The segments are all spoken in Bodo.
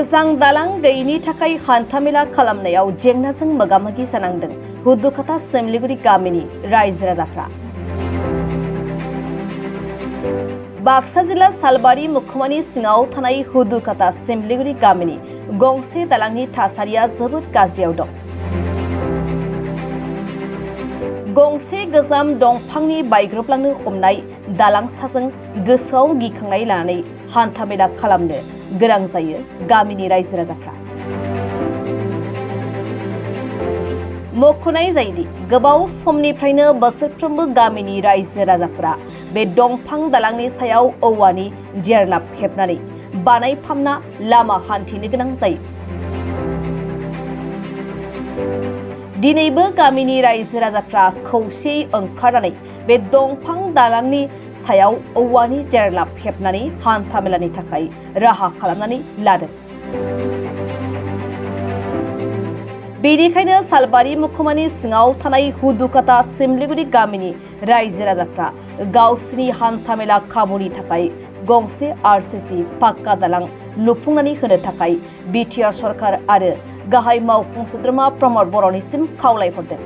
मोजां दालां गैयैनि थाखाय हान्थामेला खालामनायाव जेंनाजों मोगा-मोगि जानांदों हुदुखाता सिमलिगुरि गामिनि रायजो राजाफ्रा। बाक्सा जिल्ला सालबारि मुखुमानि सिङाव थानाय हुदुखाता सिमलिगुरि गामिनि गंसे दालांनि थासारिया जोबोद गाज्रियाव दं। गंसे गोजाम दंफांनि बायग्रबलांनो हमनाय दालां साजों गोसोआव गिखांनाय लानानै हान्थामेला खालामनो गोनां जायो गामिनि रायजो राजाफ्रा। मख'नाय जायोदि गोबाव समनिफ्रायनो बोसोरफ्रोमबो गामिनि रायजो राजाफोरा बे दंफां दालांनि सायाव औवानि जेरलाब हेबनानै बानायफामना लामा हान्थिनो गोनां जायो। दिनैबो गामिनि रायजो राजाफ्रा खौसेयै ओंखारनानै बे दंफां दालांनि सायाव औवानि जेरलाब हेबनानै हान्थामेलानि थाखाय राहा खालामनानै लादों। बेनिखायनो सालबारि मुखुमानि सिङाव थानाय हुदुखाता सिमलिगुरि गामिनि रायजो राजाफ्रा गावसिनि हान्थामेला खाबुनि थाखाय गंसे आरसीसी पाक्का दालां लुफुंनानै होनो थाखाय बिटिआर सरकार आरो गाहाय मावफुं सोद्रोमा प्रमद बर'निसिम खावलायहरदों।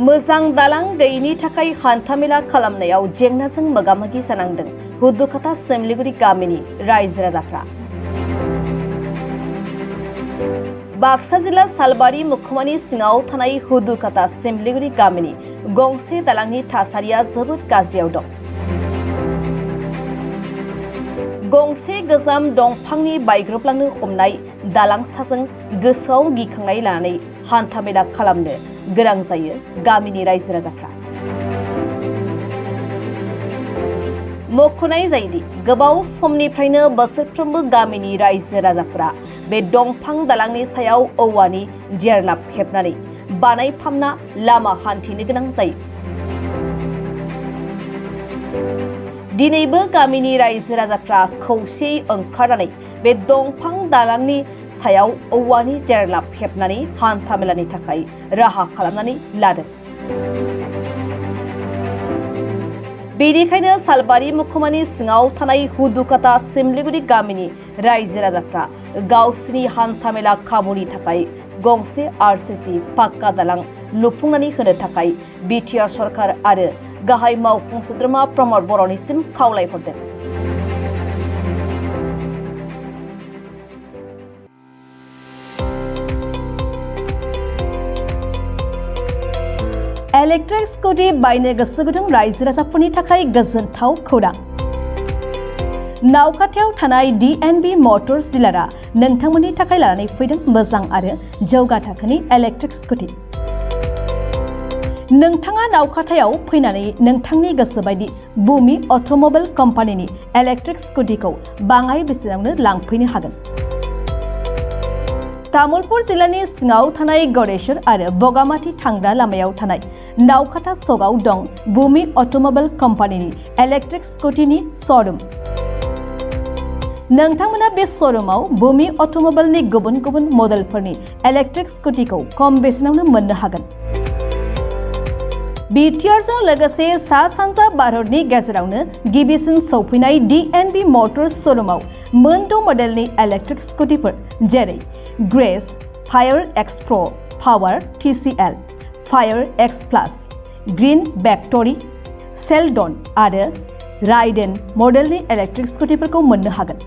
मोजां दालां गैयैनि थाखाय हान्थामेला खालामनायाव जेंनाजों मोगा-मोगि जानांदों हुदुखाता सिमलिगुरि गामिनि रायजो राजाफ्रा। बाक्सा जिल्ला सालबारि मुखुमानि सिङाव थानाय हुदुखाता सिमलिगुरि गामिनि गंसे दालांनि थासारिया जोबोद गाज्रियाव दं। गंसे गोजाम दंफांनि बायग्रबलांनो हमनाय दालां साजों गोसोआव गिखांनाय लानानै हान्थामेला खालामनो गोनां जायो गामिनि रायजो राजाफ्रा। मख'नाय जायोदि गोबाव समनिफ्रायनो बोसोरफ्रोमबो गामिनि रायजो राजाफोरा बे दंफां दालांनि सायाव औवानि जेरलाब हेबनानै बानायफामना लामा हान्थिनो गोनां जायो। दिनैबो गामिनि रायजो राजाफ्रा खौसेयै ओंखारनानै बे दंफां दालांनि सायाव औवानि जेरलाब हेबनानै हान्थामेलानि थाखाय राहा खालामनानै लादों। बेनिखायनो सालबारि मुखुमानि सिङाव थानाय हुदुखाता सिमलिगुरि गामिनि रायजो राजाफ्रा गावसिनि हान्थामेला खाबुनि थाखाय गंसे आरसीसी पाक्का दालां लुफुंनानै होनो थाखाय बिटिआर सरकार आरो गाहाय मावफुं सोद्रोमा प्रमद बर'निसिम खावलायहरदों। इलेक्ट्रिक स्कुटि बायनो गोसो गुदुं रायजो राजाफोरनि थाखाय गोजोनथाव खौरां। नावखाथायाव थानाय DNB मटर्स डिलारआ नोंथांमोननि थाखाय लानानै फैदों मोजां आरो जौगा थाखोनि इलेक्ट्रिक स्कुटि। नोंथाङा नावखाथायाव फैनानै नोंथांनि गोसो बायदि बुमि अट'मबाइल कम्पानिनि इलेक्ट्रिक स्कुटिखौ बाङाय बेसेनावनो लांफैनो हागोन। तामुलपुर जिल्लानि सिङाव थानाय गडेश्वर आरो बगामाथि थांग्रा लामायाव थानाय नावखाथा सकआव दं बुमि अट'मबाइल कम्पानिनि इलेक्ट्रिक स्कुटिनि श'रुम। नोंथांमोना बे श'रुमाव बुमि अट'मबाइलनि गुबुन गुबुन मडेलफोरनि इलेक्ट्रिक स्कुटिखौ खम बेसेनावनो मोननो हागोन। बिटिआरजों लोगोसे सा-सानजा भारतनि गेजेरावनो गिबिसिन सौफैनाय DNB मटर्स श'रुमाव मोन' मडेलनि इलेक्ट्रिक स्कुटिफोर जेरै ग्रेस, फायर एक्स प्र', पावार TCL, फायर एक्स प्लास, ग्रीन भेक्टरि, सेलडन आरो राइडेन मडेलनि इलेक्ट्रिक स्कुटिफोरखौ मोननो हागोन।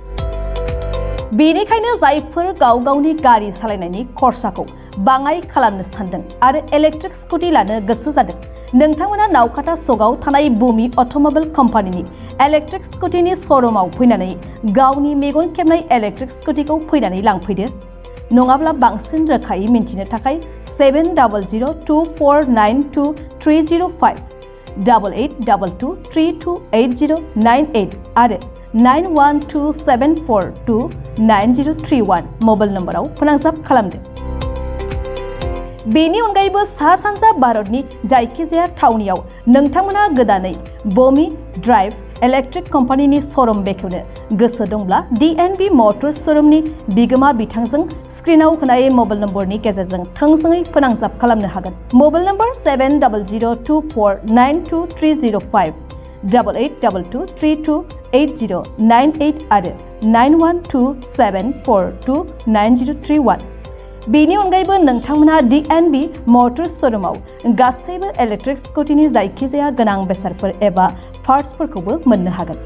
बेनिखायनो जायफोर गाव गावनि गारि सालायनायनि खरसाखौ बाङाय खालामनो सानदों आरो इलेक्ट्रिक स्कुटि लानो गोसो जादों, नोंथांमोना नावखाथा सकआव थानाय बुमि अट'मबाइल कम्पानिनि इलेक्ट्रिक स्कुटिनि श'रुमाव फैनानै गावनि मेगन खेबनाय इलेक्ट्रिक स्कुटिखौ फैनानै लांफैदो। नङाब्ला बांसिन रोखायै मिन्थिनो थाखाय 7002492305, 8822328098 आरो 9127429031 मबाइल नम्बराव फोनांजाब खालामदो। बेनि अनगायैबो सा-सानजा भारतनि जायखिजाया थावनियाव नोंथांमोना गोदानै बुमि ड्राइव इलेक्ट्रिक कम्पानिनि श'रुम बेखेवनो गोसो दंब्ला DNB मटर्स श'रुमनि बिगोमा बिथांजों स्क्रिनाव होनाय मबाइल नम्बरनि गेजेरजों थोंजोङै फोनांजाब खालामनो हागोन। मबाइल नम्बर 7002492305 8822328098 आरो 9127429031। बेनि अनगायैबो नोंथांमोना DNB मटर्स श'रुमाव गासैबो इलेक्ट्रिक स्कुटिनि जायखिजाया गोनां बेसादफोर एबा पार्ट्सफोरखौबो मोननो हागोन।